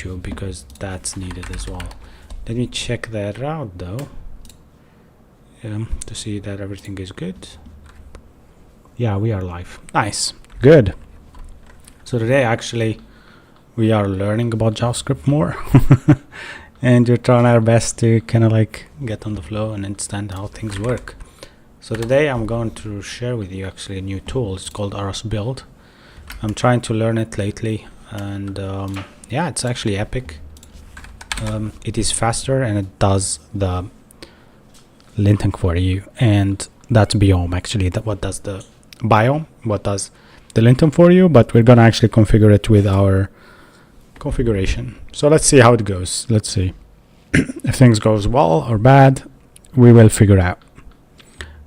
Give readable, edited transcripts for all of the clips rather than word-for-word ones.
YouTube because that's needed as well. Let me check that out though, to see that everything is good. Yeah, we are live. Nice. Good. So today actually we are learning about JavaScript more and we're trying our best to kind of like get on the flow and understand how things work. So today I'm going to share with you actually a new tool. It's called Aros Build. I'm trying to learn it lately, and yeah, it's actually epic. It is faster and it does the linting for you, and that's Biome actually. That what does the biome, what does the linting for you, but we're gonna actually configure it with our configuration. So let's see how it goes. Let's see if things goes well or bad. We will figure out.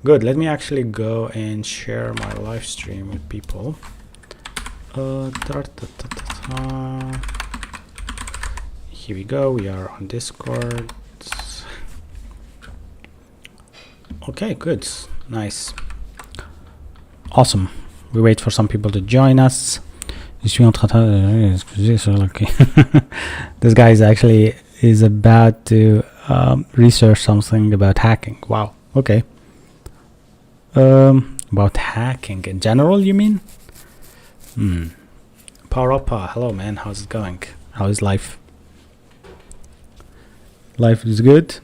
Good. Let me actually go and share my live stream with people. Here we go. We are on Discord. Okay, good. Nice. Awesome. We wait for some people to join us. This guy is actually about to research something about hacking. Wow. Okay. About hacking in general, you mean? Parapa, hello man, how's it going? How is life? Life is good.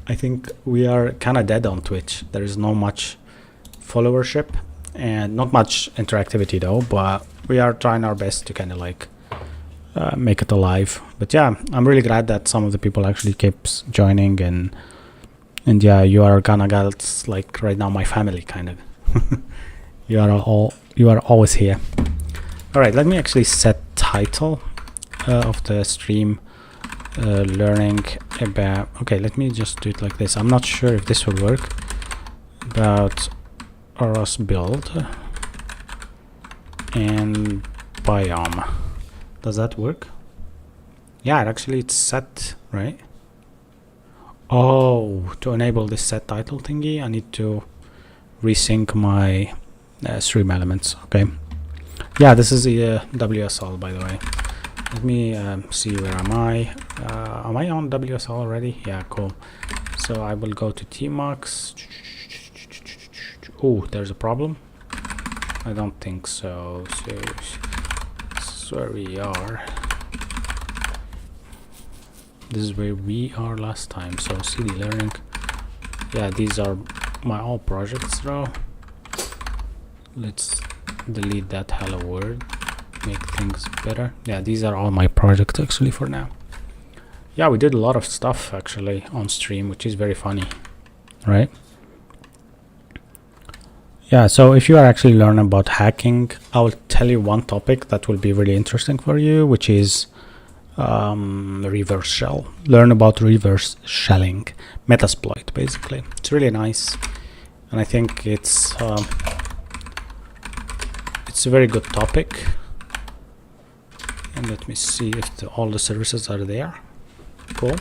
I think we are kind of dead on Twitch. There is no much followership and not much interactivity though, but we are trying our best to kind of like make it alive. But yeah, I'm really glad that some of the people actually keeps joining, and yeah, you are gonna get like right now my family kind of. you are always here. All right, let me actually set title of the stream. Learning about, okay, let me just do it like this. I'm not sure if this will work. About Aros Build and biome. Does that work? Yeah, actually it's set, right? Oh, to enable this set title thingy, I need to resync my stream elements. Okay. Yeah, this is the WSL, by the way. Let me see, where am I? Am I on WSL already? Yeah, cool. So I will go to Tmux. Oh, there's a problem? I don't think so. So this is where we are. This is where we are last time. So CD learning. Yeah, these are my all projects though. Let's delete that hello world. Make things better. Yeah, these are all my projects actually for now. Yeah, we did a lot of stuff actually on stream, which is very funny, right? Yeah, so if you are actually learning about hacking, I will tell you one topic that will be really interesting for you, which is reverse shell. Learn about reverse shelling, Metasploit basically. It's really nice, and I think it's a very good topic. And let me see if all the services are there. Cool.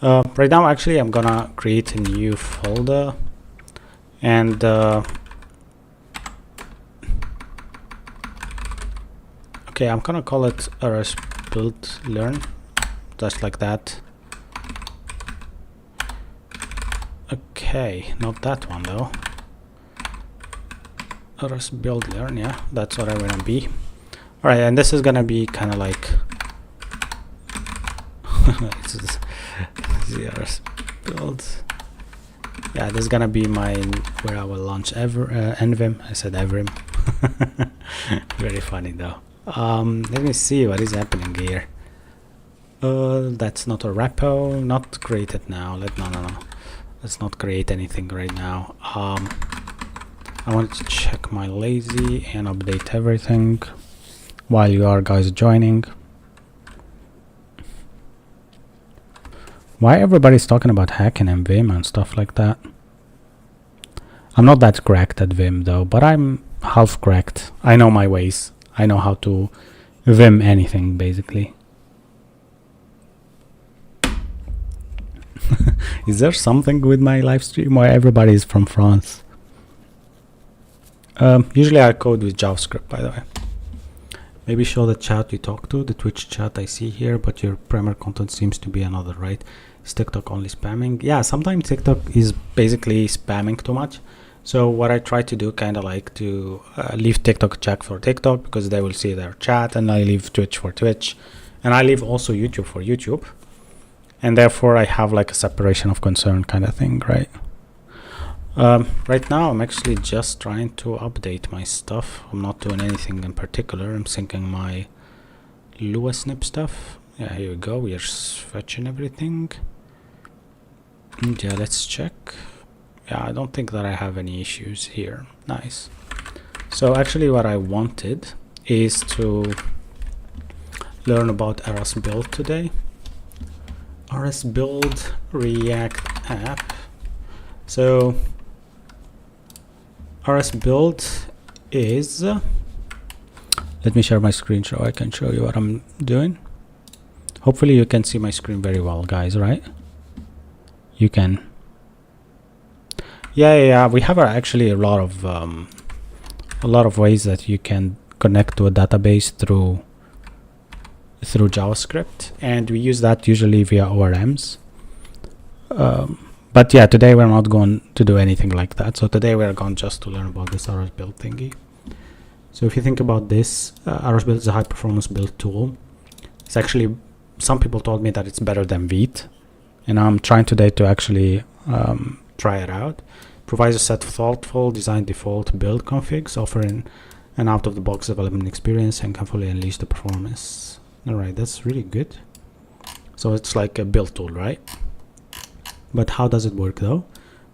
Right now actually I'm gonna create a new folder, and okay, I'm gonna call it Aros Build Learn, just like that. Okay, not that one though. Aros Build Learn, yeah, that's what I wanna be. All right, and this is gonna be kind of like Aros Build. Yeah, this is gonna be my where I will launch Envim. I said Evrim. Very funny though. Let me see what is happening here. That's not a repo. Not created now. No. Let's not create anything right now. I want to check my lazy and update everything while you are guys joining. Why everybody's talking about hacking and Vim and stuff like that? I'm not that cracked at Vim though, but I'm half cracked. I know my ways. I know how to Vim anything basically. Is there something with my live stream where everybody is from France? Usually I code with JavaScript, by the way. Maybe show the chat you talk to, the Twitch chat I see here, but your primary content seems to be another, right? Is TikTok only spamming? Yeah, sometimes TikTok is basically spamming too much. So what I try to do, kind of like to leave TikTok chat for TikTok, because they will see their chat, and I leave Twitch for Twitch, and I leave also YouTube for YouTube. And therefore I have like a separation of concern kind of thing, right? Right now I'm actually just trying to update my stuff. I'm not doing anything in particular. I'm syncing my Lua snip stuff. Yeah, here we go. We are fetching everything. And yeah, let's check. Yeah, I don't think that I have any issues here. Nice. So actually what I wanted is to learn about RSBuild today. RSBuild React app. So RSBuild is let me share my screen so I can show you what I'm doing. Hopefully you can see my screen very well, guys, right? You can. Yeah, we have actually a lot of ways that you can connect to a database through JavaScript, and we use that usually via ORMs. But yeah, today we're not going to do anything like that. So today we're going just to learn about this RSBuild thingy. So if you think about this, RSBuild is a high performance build tool. It's actually, some people told me that it's better than Vite, and I'm trying today to actually try it out. Provides a set of thoughtful design default build configs, offering an out-of-the-box development experience, and can fully unleash the performance. Alright, that's really good. So it's like a build tool, right? But how does it work though?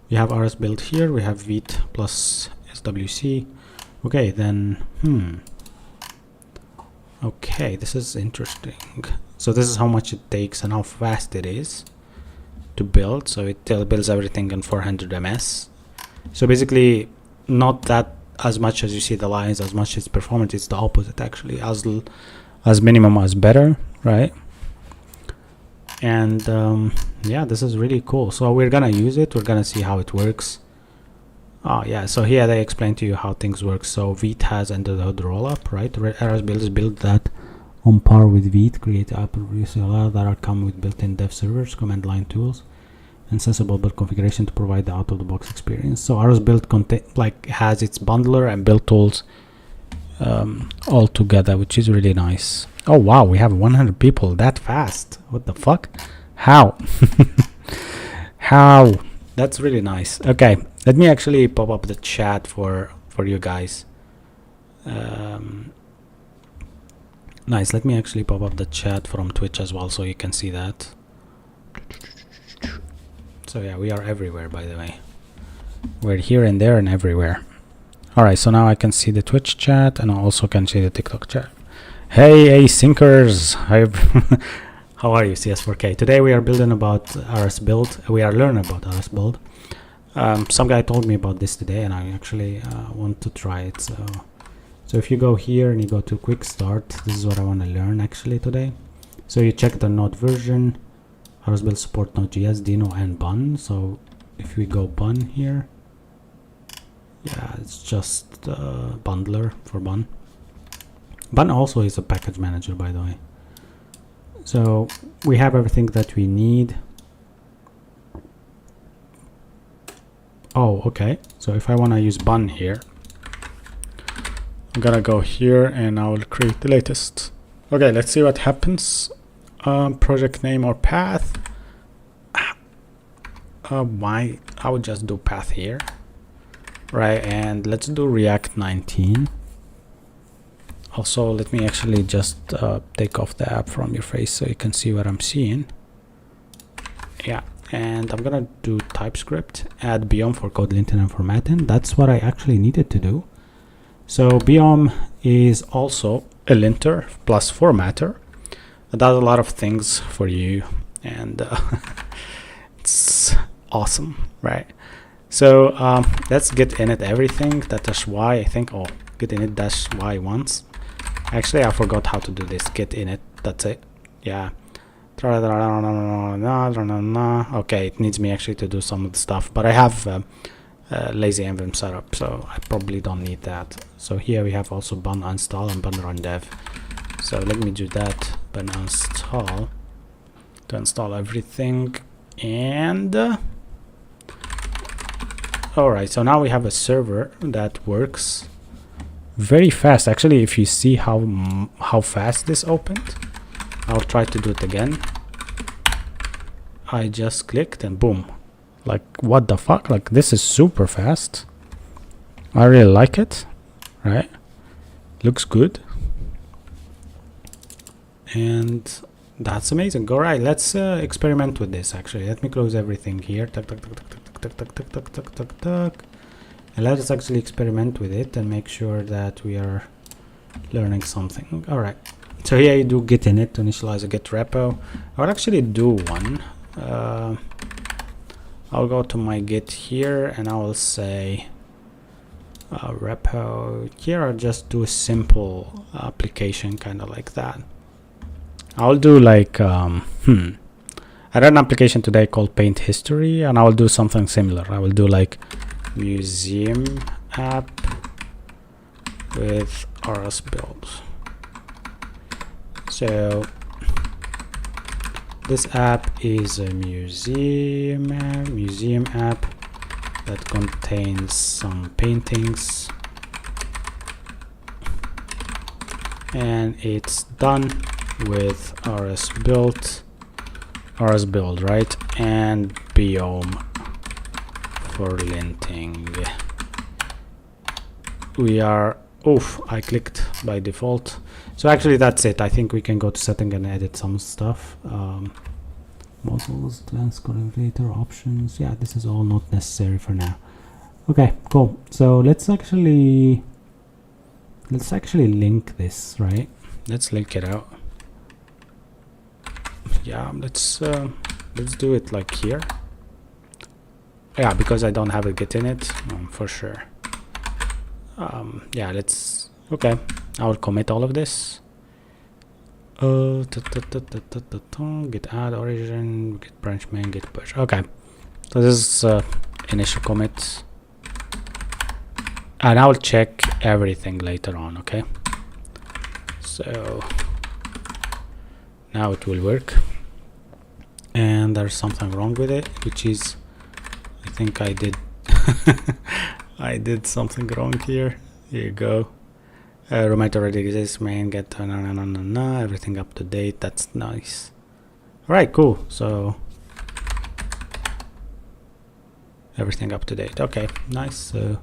We have RSBuild here, we have Vite plus SWC. Okay, then, okay, this is interesting. So this is how much it takes and how fast it is to build. So it builds everything in 400 ms. So basically, not that as much as you see the lines, as much as performance, it's the opposite actually. As minimum as better, right? And yeah, this is really cool. So we're gonna use it, we're gonna see how it works. Oh yeah, so here they explain to you how things work. So Vite has under the hood rollup, right? RSBuild is built that on par with Vite, create app that are come with built-in dev servers, command line tools, and sensible build configuration to provide the out-of-the-box experience. So RSBuild has its bundler and build tools all together, which is really nice. Oh wow, we have 100 people that fast. What the fuck? How? How? That's really nice. Okay, let me actually pop up the chat for you guys. Nice. Let me actually pop up the chat from Twitch as well, so you can see that. So yeah, we are everywhere, by the way. We're here and there and everywhere. Alright, so now I can see the Twitch chat, and I also can see the TikTok chat. Hey syncers! How are you, CS4K? Today we are building about RSBuild. We are learning about RSBuild. Some guy told me about this today, and I actually want to try it. So if you go here and you go to quick start, this is what I want to learn actually today. So you check the node version, RSBuild support Node.js, Dino, and Bun. So if we go Bun here, yeah, it's just bundler for Bun. Bun also is a package manager, by the way. So we have everything that we need. Oh, okay. So if I want to use Bun here, I'm gonna go here and I will create the latest. Okay, let's see what happens. Project name or path. Why? I would just do path here. Right, and let's do React 19. Also, let me actually just take off the app from your face so you can see what I'm seeing. Yeah, and I'm gonna do TypeScript, add Biome for code linting and formatting. That's what I actually needed to do. So Biome is also a linter plus formatter. It does a lot of things for you, and it's awesome, right? So let's get init everything dash y, I think. Oh, get init dash y once. Actually, I forgot how to do this. Get init, that's it. Yeah. Okay, it needs me actually to do some of the stuff, but I have lazy env setup, so I probably don't need that. So here we have also bun install and bun run dev. So let me do that, but now install to install everything. And all right, so now we have a server that works very fast. Actually, if you see how fast this opened, I'll try to do it again. I just clicked and boom. Like, what the fuck? Like, this is super fast. I really like it, right? Looks good. And that's amazing. All right, let's experiment with this. Actually, let me close everything here. Tuck, tuck, tuck, tuck, tuck, tuck, tuck, tuck, tuck, tuck, tuck. And let us actually experiment with it and make sure that we are learning something. All right. So here you do git init to initialize a git repo. I will actually do one. I'll go to my git here and I will say repo. Here I'll just do a simple application, kind of like that. I'll do like I read an application today called Paint History, and I will do something similar. I will do like museum app with RS build. So this app is a museum app that contains some paintings, and it's done with RS build, right, and biome for linting. We are I clicked by default. So actually that's it. I think we can go to setting and edit some stuff. Models, glance calculator, options. Yeah, this is all not necessary for now. Okay, cool. So let's actually link this, right? Let's link it out. Yeah, let's do it like here. Yeah, because I don't have a git in it, for sure. Yeah, let's, okay, I will commit all of this. Git add origin, git branch main, git push. Okay, so this is initial commit, and I will check everything later on. Okay, so now it will work, and there's something wrong with it, which is, I think I did I did something wrong here. Here you go. Roommate already exists, main get everything up to date. That's nice. All right, cool. So everything up to date. Okay, nice. So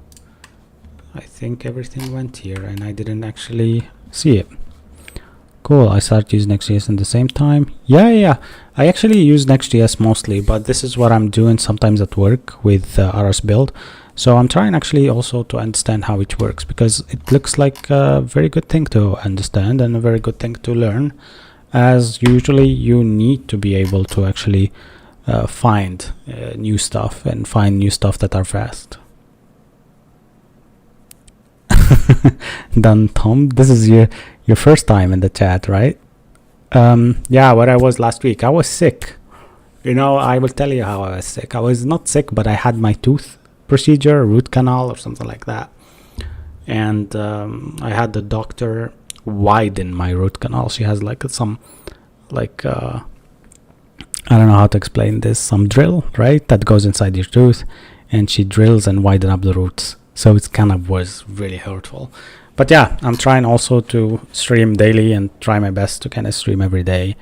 I think everything went here and I didn't actually see it. Cool. I started using Next.js at the same time. Yeah. I actually use Next.js mostly, but this is what I'm doing sometimes at work with RS build. So I'm trying actually also to understand how it works, because it looks like a very good thing to understand and a very good thing to learn, as usually you need to be able to actually find new stuff and find new stuff that are fast. Done, Tom. This is your first time in the chat, right? Yeah, where I was last week. I was sick. You know, I will tell you how I was sick. I was not sick, but I had my tooth procedure, root canal or something like that, and I had the doctor widen my root canal. She has like some like I don't know how to explain this, some drill, right, that goes inside your tooth, and she drills and widen up the roots. So it's kind of was really hurtful. But yeah, I'm trying also to stream daily and try my best to kind of stream every day,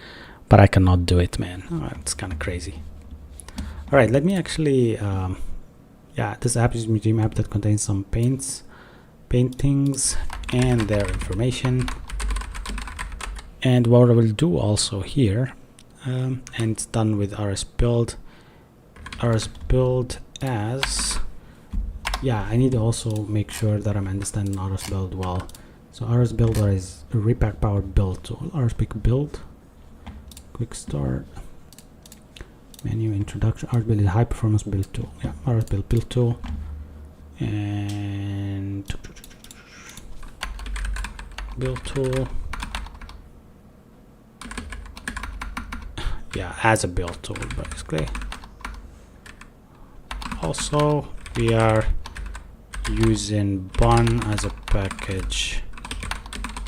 but I cannot do it, man. It's kind of crazy. All right, let me actually yeah, this app is a museum app that contains some paintings and their information. And what I will do also here, and it's done with RS build as, yeah, I need to also make sure that I'm understanding RS build well. So RS builder is a repack powered build tool. RS pick build, quick start, menu, introduction. RS build is high performance build tool. Yeah, RS build tool, and build tool. Yeah, as a build tool basically. Also, we are using Bun as a package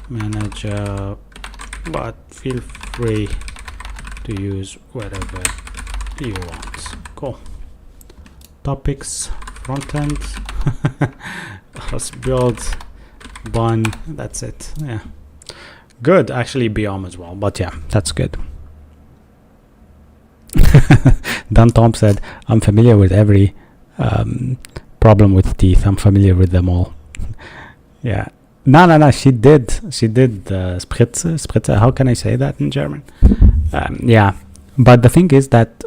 manager but feel free to use whatever you want. Cool. Topics, front end. Let's build bun. That's it. Yeah, good. Actually biome as well, but yeah, that's good. Dan Tom said, I'm familiar with every problem with teeth. I'm familiar with them all. Yeah. No, she did Spritze. How can I say that in German? Yeah, but the thing is that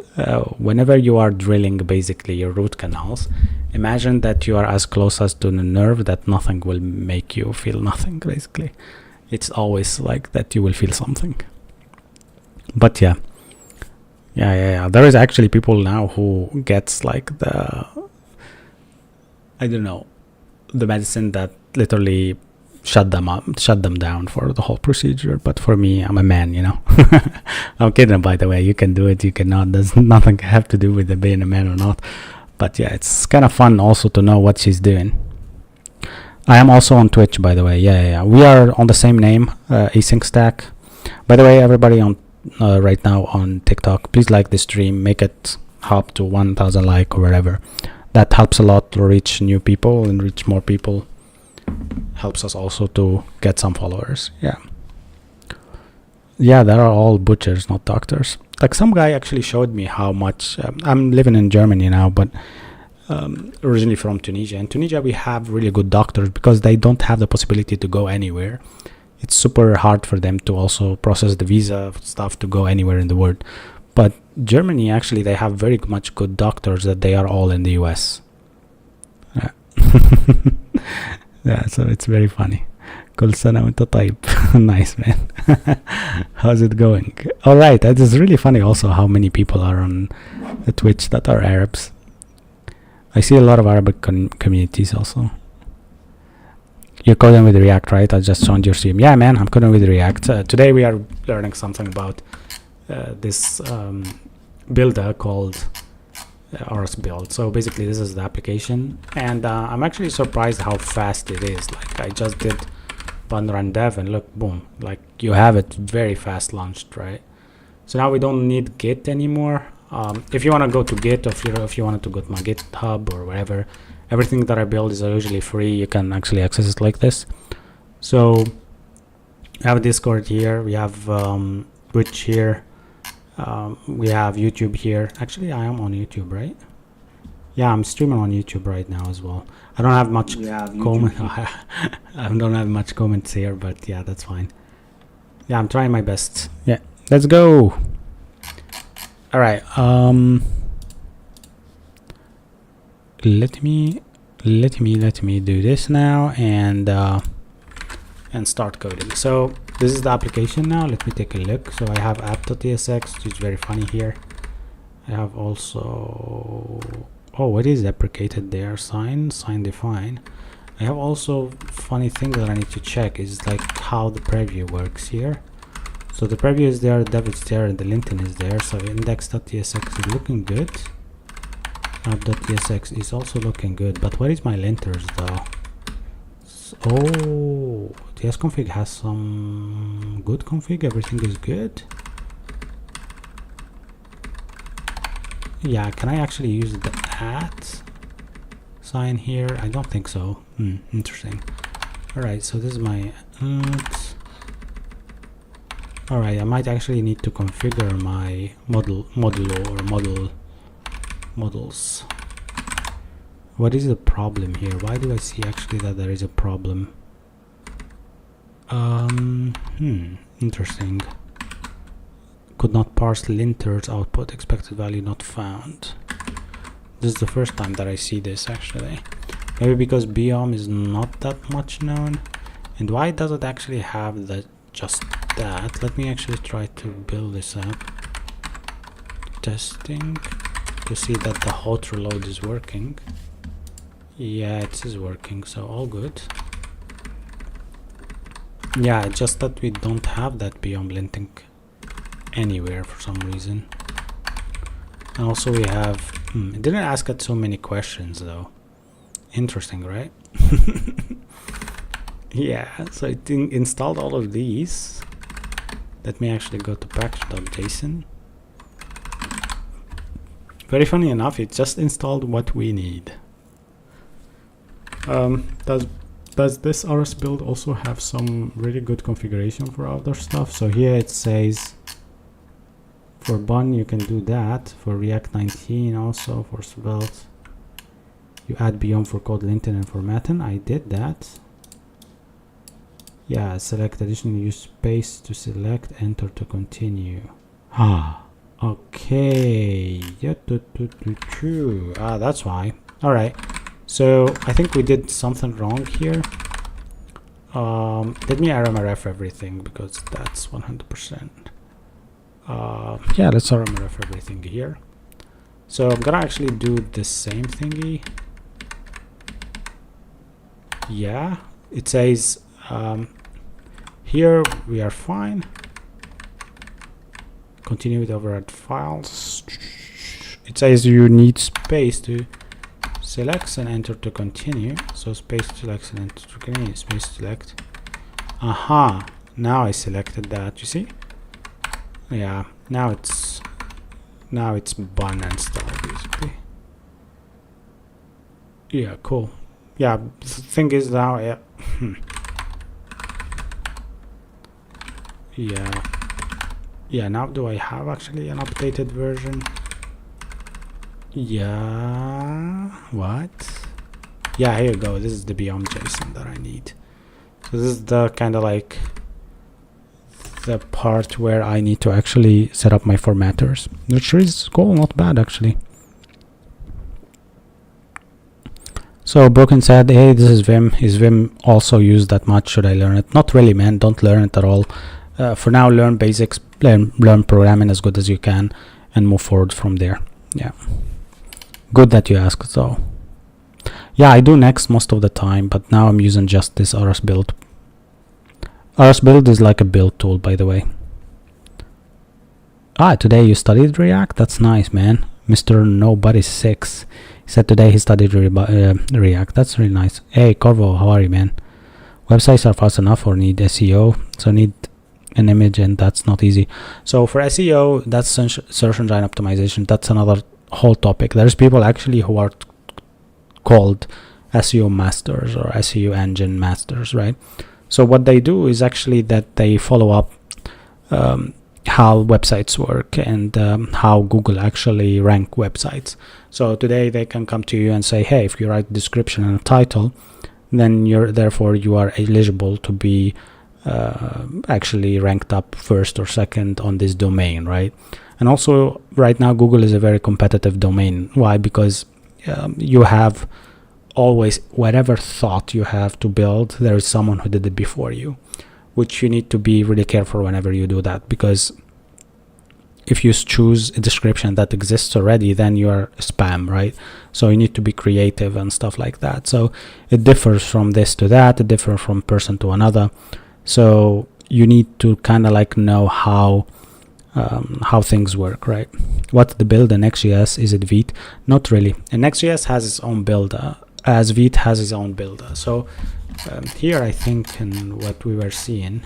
whenever you are drilling basically your root canals, imagine that you are as close as to the nerve that nothing will make you feel nothing. Basically, it's always like that you will feel something. But yeah, there is actually people now who gets like the, I don't know, the medicine that literally shut them down for the whole procedure. But for me, I'm a man, you know. I'm kidding, by the way. You can do it, you cannot. There's nothing have to do with the being a man or not. But yeah, it's kind of fun also to know what she's doing. I am also on Twitch, by the way. Yeah. We are on the same name, Async Stack. By the way, everybody on right now on TikTok, please like this stream, make it hop to 1,000 like or whatever. That helps a lot to reach new people and reach more people. Helps us also to get some followers. Yeah, they are all butchers, not doctors. Like some guy actually showed me how much I'm living in Germany now, but originally from Tunisia. In Tunisia we have really good doctors because they don't have the possibility to go anywhere. It's super hard for them to also process the visa stuff to go anywhere in the world. But Germany, actually, they have very much good doctors that they are all in the US. Yeah. Yeah, so it's very funny. كل سنة وانت طيب. Nice, man. How's it going? All right, that is really funny also how many people are on the Twitch that are Arabs. I see a lot of Arabic communities also. You're coding with React, right? I just joined your stream. Yeah, man, I'm coding with React. Today we are learning something about this builder called RS build. So basically this is the application, and I'm actually surprised how fast it is. Like I just did bun run dev and look, boom, like you have it very fast launched, right? So now we don't need Git anymore. If you want to go to Git, or if you wanted to go to my GitHub or wherever, everything that I build is usually free. You can actually access it like this. So we have a Discord here, we have Twitch here, we have YouTube here. Actually, I am on YouTube, right? Yeah, I'm streaming on YouTube right now as well. I don't have much comment. I don't have much comments here, but yeah, that's fine. Yeah, I'm trying my best. Yeah, let's go. All right. Let me do this now and start coding. So this is the application now. Let me take a look. So I have app.tsx, which is very funny here. I have also, oh, what is deprecated there? Sign define. I have also funny thing that I need to check is like how the preview works here. So the preview is there, dev is there, and the linting is there. So index.tsx is looking good. App.tsx is also looking good, but where is my linters though? Oh, tsconfig has some good config. Everything is good. Yeah, can I actually use the at sign here? I don't think so. Interesting. All right, so this is my all right, I might actually need to configure my models. What is the problem here? Why do I see actually that there is a problem? Interesting. Could not parse linters output, expected value not found. This is the first time that I see this actually. Maybe because biome is not that much known. And why does it actually have the just that? Let me actually try to build this up. Testing to see that the hot reload is working. Yeah, it is working, so all good. Yeah, just that we don't have that biome linting anywhere for some reason. And also we have it didn't ask us so many questions though. Interesting, right? Yeah, so it installed all of these, Let me actually go to package.json. Very funny enough, it just installed what we need. Does this RS build also have some really good configuration for other stuff? So here it says for Bun you can do that, for React 19 also, for Svelte you add beyond for code linting and formatting. I did that. Yeah, select additional, use space to select, enter to continue. Okay. Yeah, that's why. All right. So I think we did something wrong here. Let me RMRF everything because that's 100%. Yeah, let's RMRF everything here. So I'm gonna actually do the same thingy. Yeah, it says here we are fine. Continue with override files. It says you need space to select and enter to continue. So space to select and enter to continue. Space to select. Aha! Now I selected that. You see? Yeah. Now it's Bun and stuff basically. Yeah. Cool. Yeah. The thing is now. Yeah. Yeah. Yeah, now do I have actually an updated version? Yeah, what? Yeah, here you go. This is the beyond JSON that I need. So this is the kind of like the part where I need to actually set up my formatters, which is cool, not bad actually. So Broken said, hey, this is Vim. Is Vim also used that much? Should I learn it? Not really, man. Don't learn it at all. For now, learn basics, learn programming as good as you can, and move forward from there. Yeah. Good that you asked, though. Yeah, I do Next most of the time, but now I'm using just this RS build. RS build is like a build tool, by the way. Today you studied React? That's nice, man. Mr. Nobody 6. He said today he studied React. That's really nice. Hey, Corvo, how are you, man? Websites are fast enough or need SEO? So need an image, and that's not easy. So for SEO, that's search engine optimization. That's another whole topic. There's people actually who are called SEO masters or SEO engine masters, right? So what they do is actually that they follow up how websites work and how Google actually rank websites. So today they can come to you and say, hey, if you write a description and a title, then you are eligible to be actually ranked up first or second on this domain, right? And also right now Google is a very competitive domain. Why? Because you have always, whatever thought you have to build, there is someone who did it before you, which you need to be really careful whenever you do that, because if you choose a description that exists already, then you are spam, right? So you need to be creative and stuff like that. So it differs from this to that, it differs from person to another. So you need to kind of like know how things work, right? What's the build in Next.js? Is it Vite? Not really. And Next.js has its own builder, as Vite has its own builder. So here I think in what we were seeing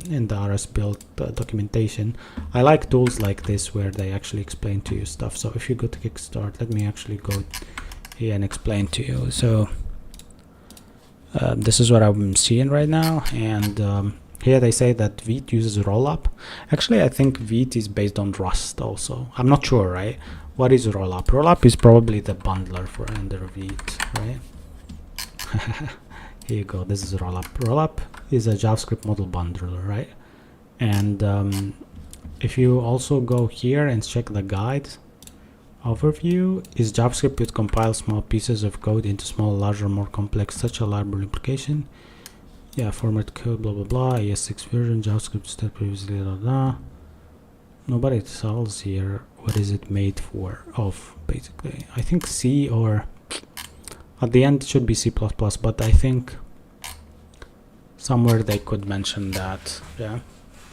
in the RS build documentation, I like tools like this where they actually explain to you stuff. So if you go to Kickstart, let me actually go here and explain to you. So this is what I'm seeing right now, and here they say that Vite uses rollup. Actually, I think Vite is based on Rust also. I'm not sure, right? What is rollup? Rollup is probably the bundler for under Vite, right? Here you go. This is rollup. Rollup is a JavaScript model bundler, right? And if you also go here and check the guide overview, is JavaScript would compile small pieces of code into small, larger, more complex, such a library application. Yeah, format code, blah blah blah. ES6 version, JavaScript step previously, blah blah. Nobody tells here what is it made for of, basically. I think C, or at the end it should be C++, but I think somewhere they could mention that. Yeah,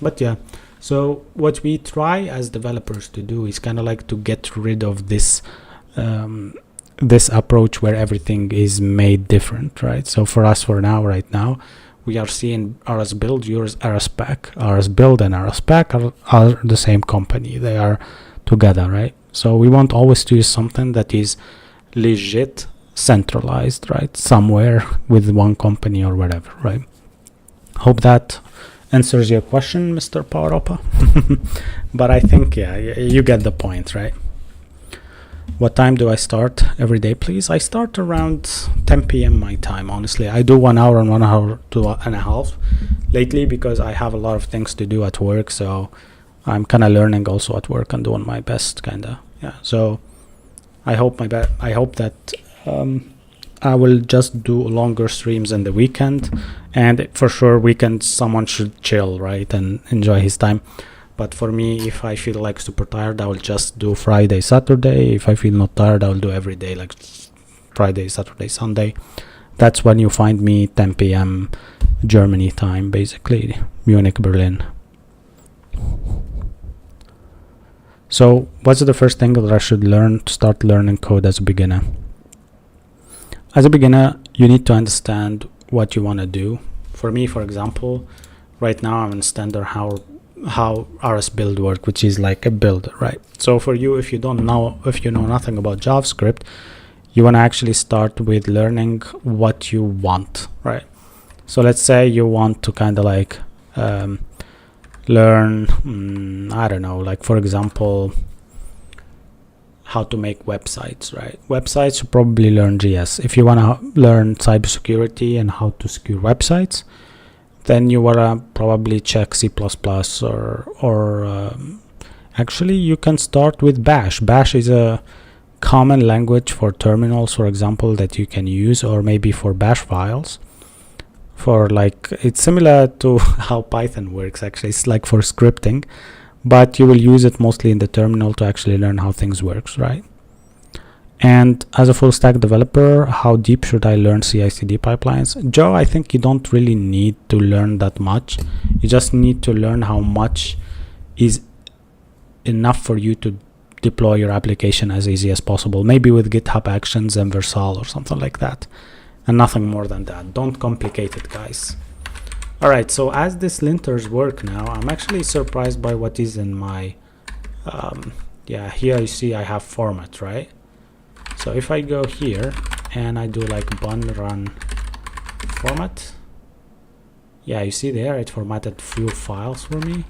but yeah. So what we try as developers to do is kind of like to get rid of this this approach where everything is made different, right? So for us, right now, we are seeing RS Build, yours RS Spec. RS Build and RS Spec are the same company. They are together, right? So we want always to use something that is legit centralized, right? Somewhere with one company or whatever, right? Hope that answers your question, Mr. PowerOpa. But I think, yeah, you get the point, right? What time do I start every day, please? I start around 10 p.m. my time, honestly. I do 1 hour and 1 hour to and a half lately because I have a lot of things to do at work. So I'm kind of learning also at work and doing my best, kind of. Yeah. So I hope that I will just do longer streams in the weekend, and for sure weekends someone should chill, right, and enjoy his time. But for me, if I feel like super tired, I will just do Friday, Saturday. If I feel not tired, I will do every day, like Friday, Saturday, Sunday. That's when you find me, 10 p.m. Germany time, basically, Munich, Berlin. So what's the first thing that I should learn to start learning code as a beginner? As a beginner, you need to understand what you want to do. For me, for example, right now I'm in standard how RS Build work, which is like a builder, right? So for you, if you know nothing about JavaScript, you want to actually start with learning what you want, right? So let's say you want to kind of like learn, I don't know, like for example, how to make websites, right? Websites, you probably learn JS. If you want to learn cybersecurity and how to secure websites, then you wanna probably check C++ or actually you can start with Bash. Bash is a common language for terminals, for example, that you can use, or maybe for Bash files. For like, it's similar to how Python works. Actually, it's like for scripting, but you will use it mostly in the terminal to actually learn how things works, right? And as a full stack developer, how deep should I learn CI/CD pipelines? Joe, I think you don't really need to learn that much. You just need to learn how much is enough for you to deploy your application as easy as possible. Maybe with GitHub Actions and Vercel or something like that. And nothing more than that. Don't complicate it, guys. All right, so as this linters work now, I'm actually surprised by what is in my, here you see I have format, right? So if I go here and I do like bun run format, yeah, you see there it formatted few files for me,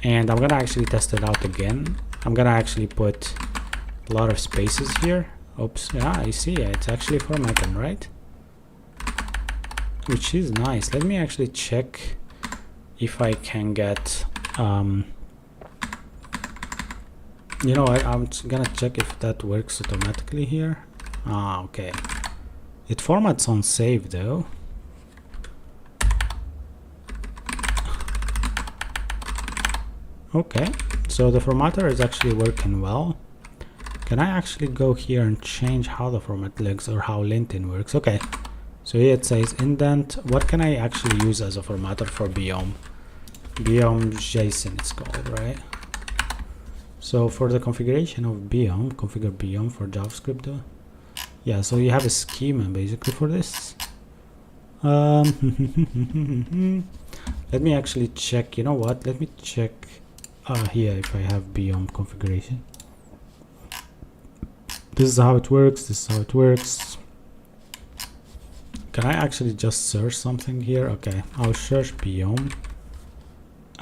and I'm gonna actually test it out again. I'm gonna actually put a lot of spaces here. Oops, yeah, you see it's actually formatting, right? Which is nice. Let me actually check if I can get you know, I'm gonna check if that works automatically here. Okay. It formats on save though. Okay, so the formatter is actually working well. Can I actually go here and change how the format looks or how linting works? Okay, so here it says indent. What can I actually use as a formatter for Biome? Biome JSON it's called, right? So for the configuration of Biome, configure Biome for JavaScript though. Yeah, so you have a schema basically for this. Let me actually check, you know what, let me check here if I have Biome configuration. This is how it works, this is how it works. Can I actually just search something here? Okay, I'll search Biome.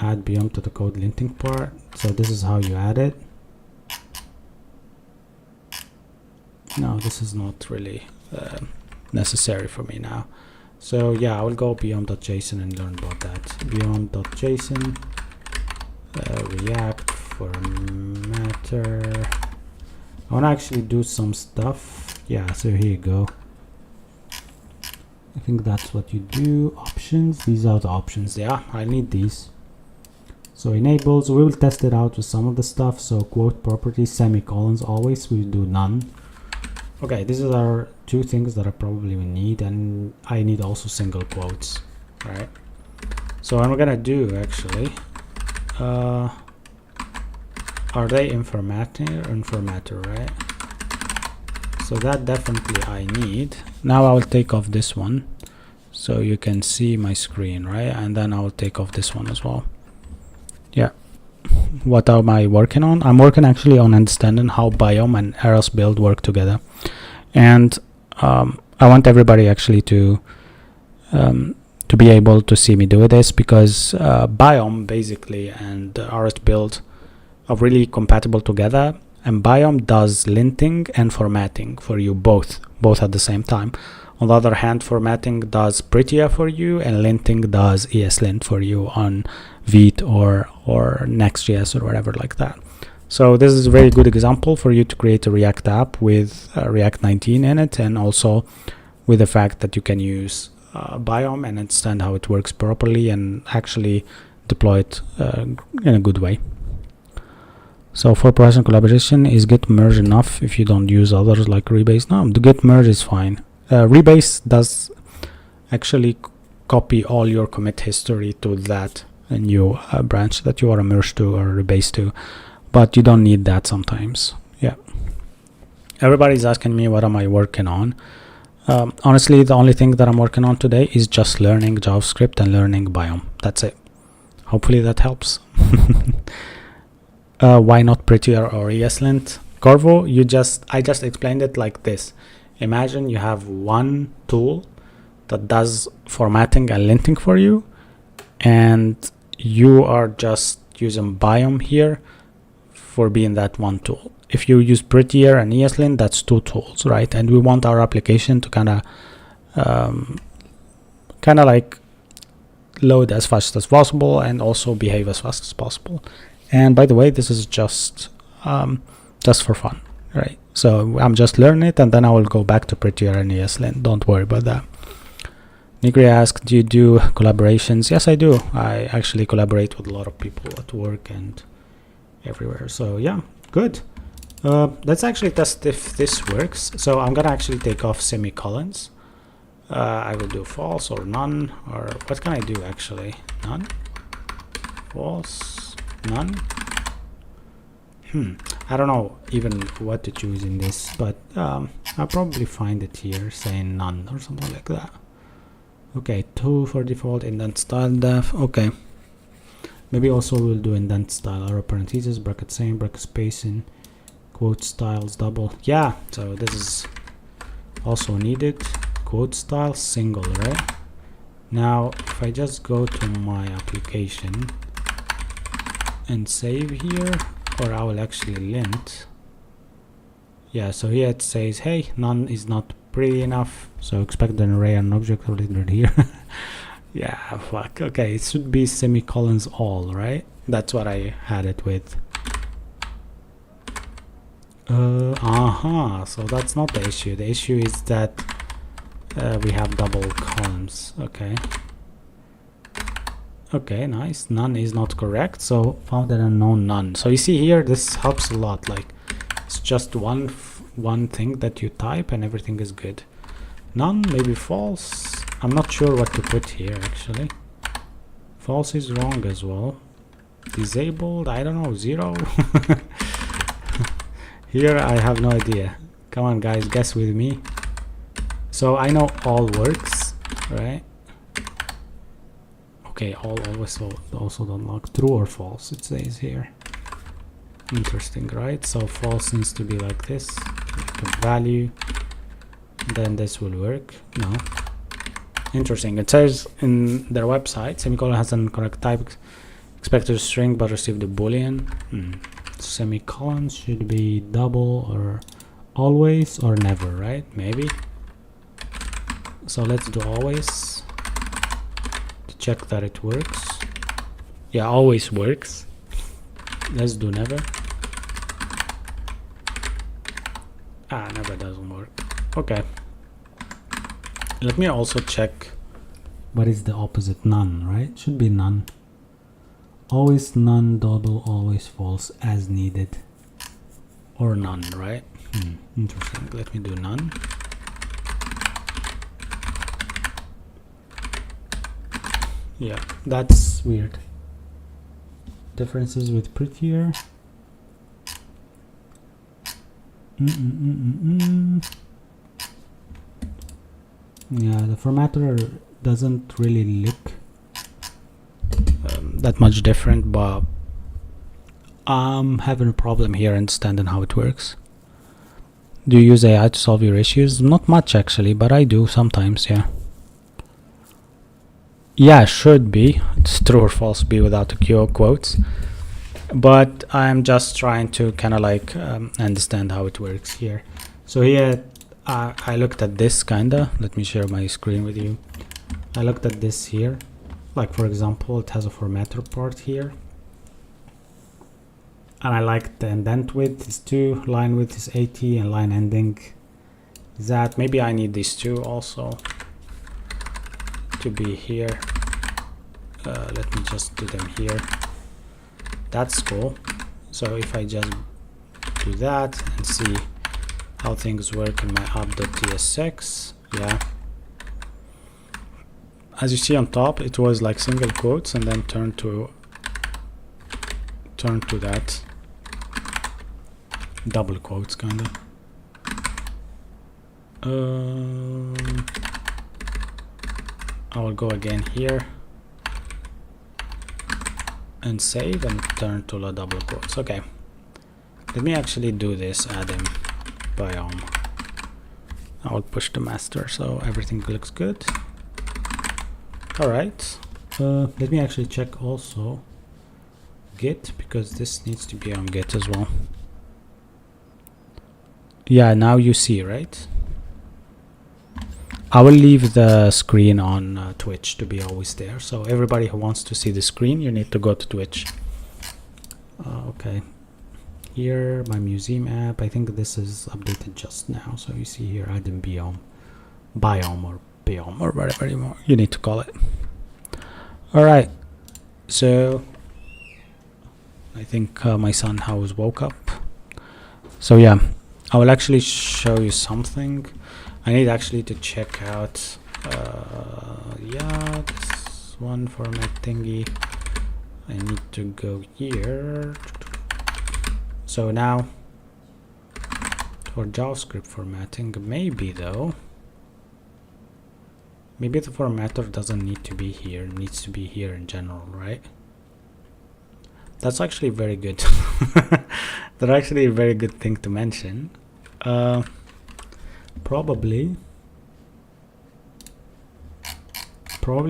Add Biome to the code linting part. So this is how you add it. No, this is not really necessary for me now. So yeah, I will go biome.json and learn about that. Biome.json, React formatter. I want to actually do some stuff. Yeah, so here you go. I think that's what you do. Options, these are the options. Yeah, I need these. So enables, we will test it out with some of the stuff. So quote properties, semicolons, always we do none. Okay, these are our two things that I probably will need, and I need also single quotes, right? So what I'm gonna do actually, are they informatter, right? So that definitely I need. Now I will take off this one. so you can see my screen, right? And then I'll take off this one as well. Yeah. What am I working on? I'm working actually on understanding how Biome and Eros build work together. And I want everybody actually to be able to see me do this, because Biome basically and Eros build are really compatible together, and Biome does linting and formatting for you both at the same time. On the other hand, formatting does Prettier for you, and linting does ESLint for you on Vite or Next.js or whatever like that. So this is a very good example for you to create a React app with React 19 in it, and also with the fact that you can use Biome and understand how it works properly and actually deploy it in a good way. So for process collaboration, is git merge enough if you don't use others like Rebase? No, the git merge is fine. Rebase does actually copy all your commit history to that new branch that you are merged to or Rebase to, but you don't need that sometimes. Yeah. Everybody's asking me what am I working on. Honestly, the only thing that I'm working on today is just learning JavaScript and learning Biome. That's it. Hopefully that helps. Why not Prettier or ESLint? Corvo, I just explained it like this. Imagine you have one tool that does formatting and linting for you, and you are just using Biome here for being that one tool. If you use Prettier and ESLint, that's two tools, right? And we want our application to kind of like load as fast as possible and also behave as fast as possible. And by the way, this is just for fun, right? So I'm just learning it, and then I will go back to Prettier and ESLint. Don't worry about that. Nigri asked, do you do collaborations? Yes, I do. I actually collaborate with a lot of people at work and everywhere. So yeah, good. Let's actually test if this works. So I'm gonna actually take off semicolons. I will do false or none, or what can I do actually? None, false, none. I don't know even what to choose in this, but I'll probably find it here saying none or something like that. Okay, 2 for default, indent style def. Okay, maybe also we'll do indent style, arrow parentheses, bracket same, bracket spacing, quote styles double. Yeah, so this is also needed. Quote style single, right? Now if I just go to my application and save here, or I will actually lint. Yeah, so here it says, hey, none is not pretty enough, so expect an array and object rendered here. Yeah, fuck. Okay, it should be semicolons all, right? That's what I had it with. So that's not the issue. The issue is that we have double columns. Okay, nice. None is not correct, so found an unknown none. So you see here, this helps a lot. Like, it's just one thing that you type and everything is good. None, maybe false. I'm not sure what to put here actually. False is wrong as well. Disabled, I don't know, 0. Here I have no idea. Come on guys, guess with me. So I know all works, right? Okay, all always also don't lock. True or false, it says here. Interesting, right? So false needs to be like this. Value. Then this will work. No. Interesting. It says in their website, semicolon has an incorrect type. Expected a string but received a boolean. Semicolon should be double or always or never, right? Maybe. So let's do always to check that it works. Yeah, always works. Let's do never. Never doesn't work. Okay. Let me also check what is the opposite. None, right? Should be none. Always none, double, always false, as needed. Or none, right? Interesting. Let me do none. Yeah, that's weird. Differences with Prettier. Yeah, the formatter doesn't really look that much different, but I'm having a problem here understanding how it works. Do you use AI to solve your issues? Not much actually, but I do sometimes, yeah. Yeah, should be. It's true or false be without the quotes. But I'm just trying to kind of like understand how it works here. So here I looked at this kinda. Let me share my screen with you. I looked at this here. Like for example, it has a formatter part here. And I like the indent width is 2, line width is 80, and line ending is that. Maybe I need these two also to be here. Let me just do them here. That's cool. So if I just do that and see how things work in my app.tsx, yeah. As you see on top, it was like single quotes and then turn to that double quotes kind of. I will go again here and save and turn to the double quotes. Okay, let me actually do this. Add in biome. I will push the master so everything looks good. All right, let me actually check also Git, because this needs to be on Git as well. Yeah, now you see, right? I will leave the screen on Twitch to be always there. So everybody who wants to see the screen, you need to go to Twitch. Okay. Here, my museum app. I think this is updated just now. So you see here, add in biome or biome or whatever you need to call it. All right. So I think my son has woke up. So yeah, I will actually show you something. I need actually to check out yeah, this one format thingy. I need to go here. So now for JavaScript formatting, maybe though, maybe the formatter doesn't need to be here, it needs to be here in general, right? That's actually very good. That's actually a very good thing to mention. Probably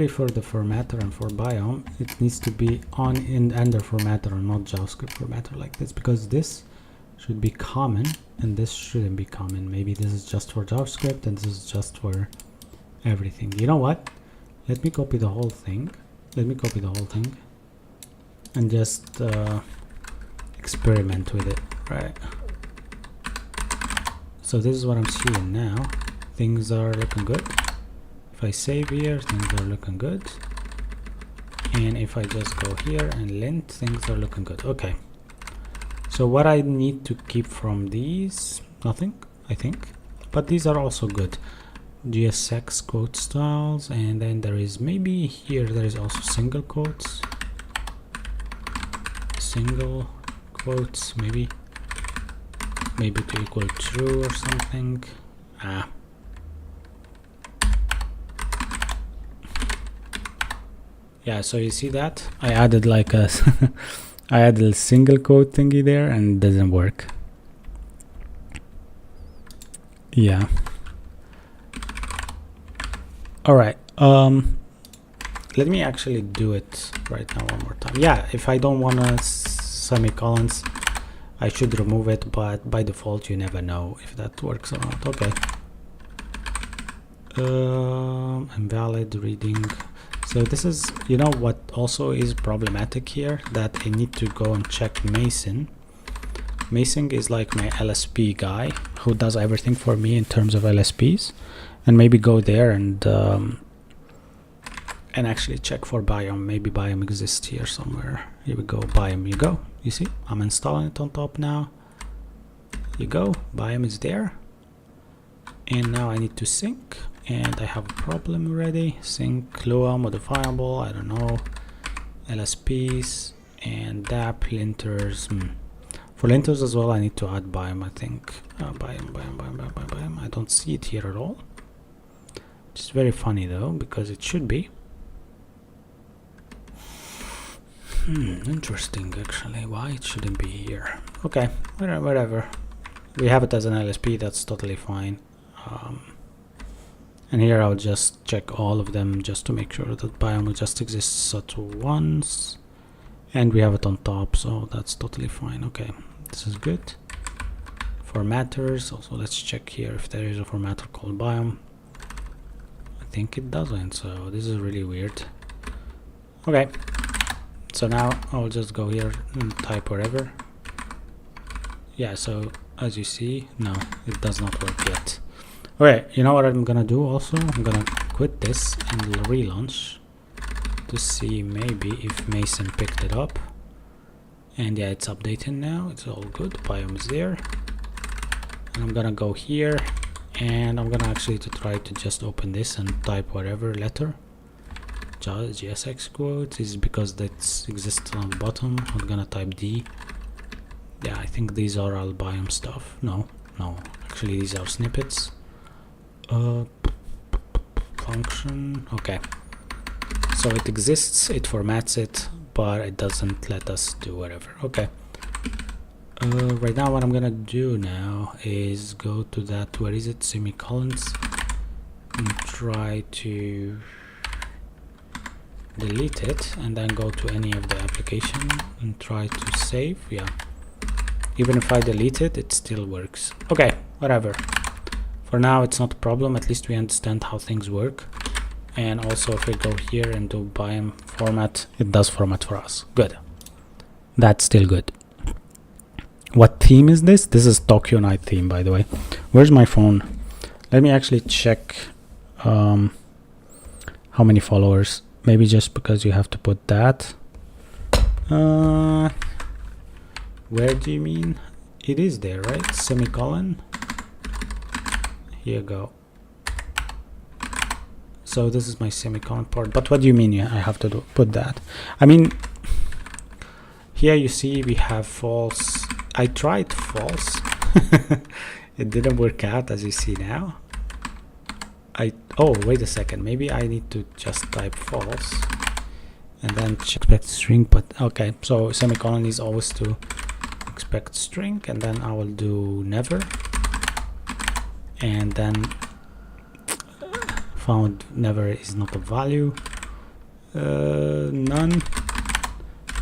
for the formatter and for biome, it needs to be on in under formatter and not JavaScript formatter like this, because this should be common and this shouldn't be common. Maybe this is just for JavaScript and this is just for everything. You know what? Let me copy the whole thing. And just experiment with it, right? So this is what I'm seeing now. Things are looking good. If I save here, things are looking good. And if I just go here and lint, things are looking good. Okay. So what I need to keep from these, nothing, I think. But these are also good. GSX quote styles, and then there is maybe here there is also single quotes. Single quotes, maybe to equal true or something. Yeah, so you see that I added like a I added a single quote thingy there and it doesn't work. Yeah. All right, let me actually do it right now one more time. Yeah, if I don't want to semicolons, I should remove it, but by default you never know if that works or not. Okay. Invalid reading. So this is, you know what also is problematic here, that I need to go and check Mason. Mason is like my LSP guy who does everything for me in terms of LSPs, and maybe go there and actually check for biome. Maybe biome exists here somewhere. Here we go, biome, you go. You see, I'm installing it on top now. You go, biome is there. And now I need to sync, and I have a problem already. Sync Lua modifiable, I don't know, LSPs and DAP linters. For linters as well, I need to add biome, I think. Biome. I don't see it here at all. It's very funny though, because it should be. Interesting actually, why it shouldn't be here. Okay, whatever. We have it as an LSP, that's totally fine. And here I'll just check all of them just to make sure that biome just exists at once. And we have it on top, so that's totally fine. Okay, this is good. Formatters, also let's check here if there is a formatter called biome. I think it doesn't, so this is really weird. Okay, so now I'll just go here and type wherever. Yeah, so as you see, no, it does not work yet. Okay, you know what I'm gonna do also? I'm gonna quit this and relaunch to see maybe if Mason picked it up. And yeah, it's updated now, it's all good, biome is there. And I'm gonna go here and I'm gonna actually try to just open this and type whatever letter. JSX quote is because that exists on the bottom. I'm gonna type D. Yeah, I think these are all biome stuff. No, actually these are snippets. Function, okay. So it exists, it formats it, but it doesn't let us do whatever. Okay. Right now what I'm gonna do now is go to that, where is it, semicolons, and try to delete it, and then go to any of the application and try to save. Yeah, even if I delete it, it still works. Okay, whatever. For now it's not a problem, at least we understand how things work. And also if we go here and do biome format, it does format for us. Good. That's still good. What theme is this? This is Tokyo Night theme, by the way. Where's my phone? Let me actually check how many followers. Maybe just because you have to put that. Where do you mean? It is there, right? Semicolon. Here you go. So this is my semicolon part. But what do you mean? Yeah, I have to put that. I mean, here you see we have false. I tried false. It didn't work out, as you see now. Oh, wait a second. Maybe I need to just type false and then expect string. But okay, so semicolon is always to expect string, and then I will do never, and then found never is not a value. None,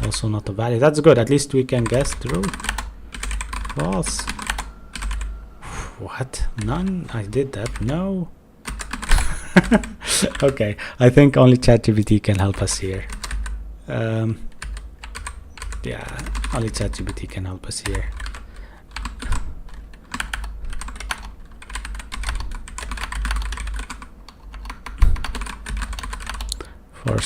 also not a value. That's good, at least we can guess through. False. What? None? I did that? No. Okay, I think only ChatGPT can help us here. Yeah, only ChatGPT can help us here. For